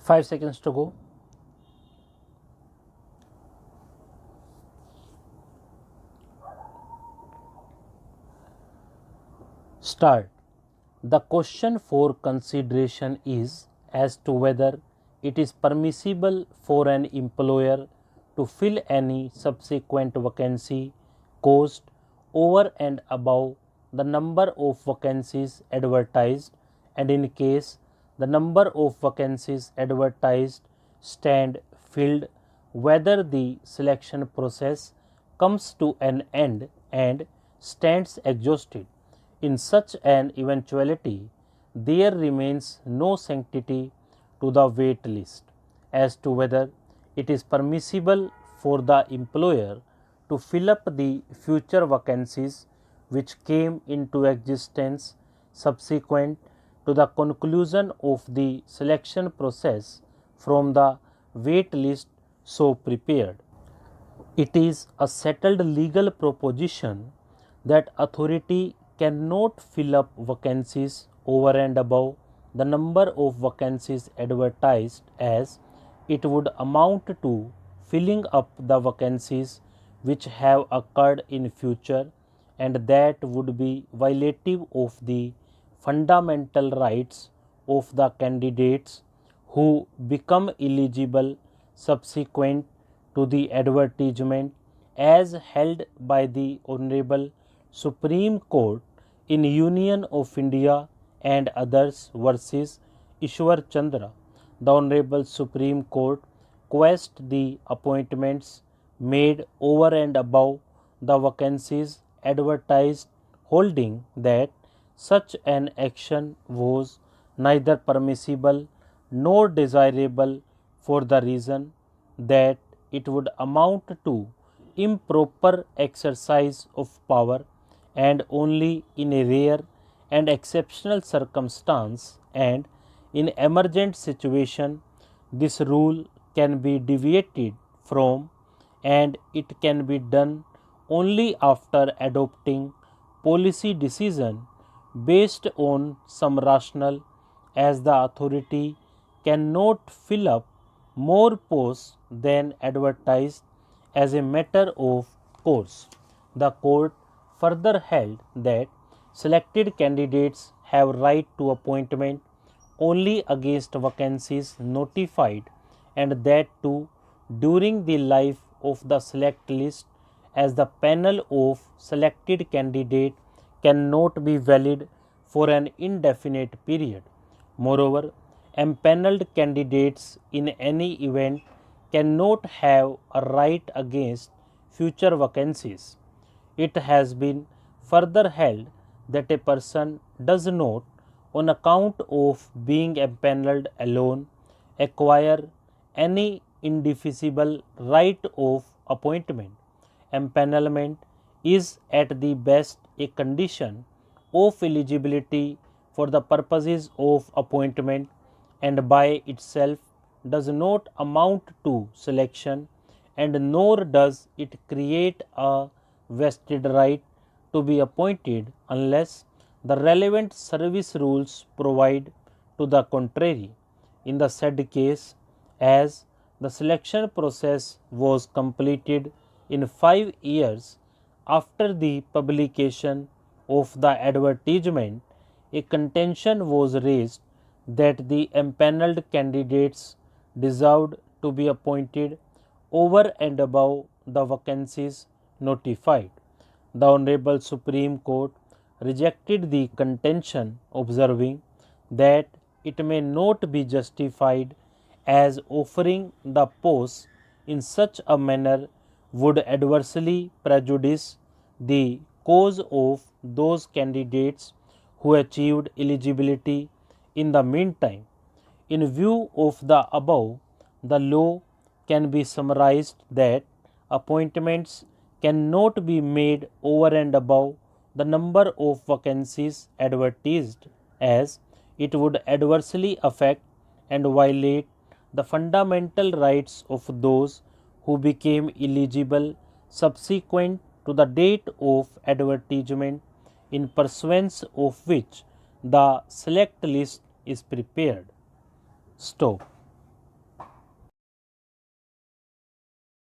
5 seconds to go. Start. The question for consideration is as to whether it is permissible for an employer to fill any subsequent vacancy caused over and above the number of vacancies advertised, and in case the number of vacancies advertised stand filled, whether the selection process comes to an end and stands exhausted. In such an eventuality, there remains no sanctity to the wait list as to whether it is permissible for the employer to fill up the future vacancies which came into existence subsequent to the conclusion of the selection process from the wait list so prepared. It is a settled legal proposition that authority cannot fill up vacancies over and above the number of vacancies advertised, as it would amount to filling up the vacancies which have occurred in future, and that would be violative of the fundamental rights of the candidates who become eligible subsequent to the advertisement, as held by the Honorable Supreme Court in Union of India and others versus Ishwar Chandra. The Honorable Supreme Court quashed the appointments made over and above the vacancies advertised, holding that such an action was neither permissible nor desirable for the reason that it would amount to improper exercise of power, and only in a rare and exceptional circumstance and in emergent situation this rule can be deviated from, and it can be done only after adopting policy decision based on some rationale, as the authority cannot fill up more posts than advertised as a matter of course. The court further held that selected candidates have right to appointment only against vacancies notified, and that too during the life of the select list, as the panel of selected candidate cannot be valid for an indefinite period. Moreover, empaneled candidates in any event cannot have a right against future vacancies. It has been further held that a person does not, on account of being empaneled alone, acquire any indefeasible right of appointment. Empanelment is at the best a condition of eligibility for the purposes of appointment, and by itself does not amount to selection, and nor does it create a vested right to be appointed unless the relevant service rules provide to the contrary. In the said case, as the selection process was completed in 5 years after the publication of the advertisement, a contention was raised that the empaneled candidates deserved to be appointed over and above the vacancies notified. The Honorable Supreme Court rejected the contention, observing that it may not be justified, as offering the post in such a manner would adversely prejudice the cause of those candidates who achieved eligibility in the meantime. In view of the above, the law can be summarized that appointments cannot be made over and above the number of vacancies advertised, as it would adversely affect and violate the fundamental rights of those who became eligible subsequent to the date of advertisement, in pursuance of which the select list is prepared. Stop.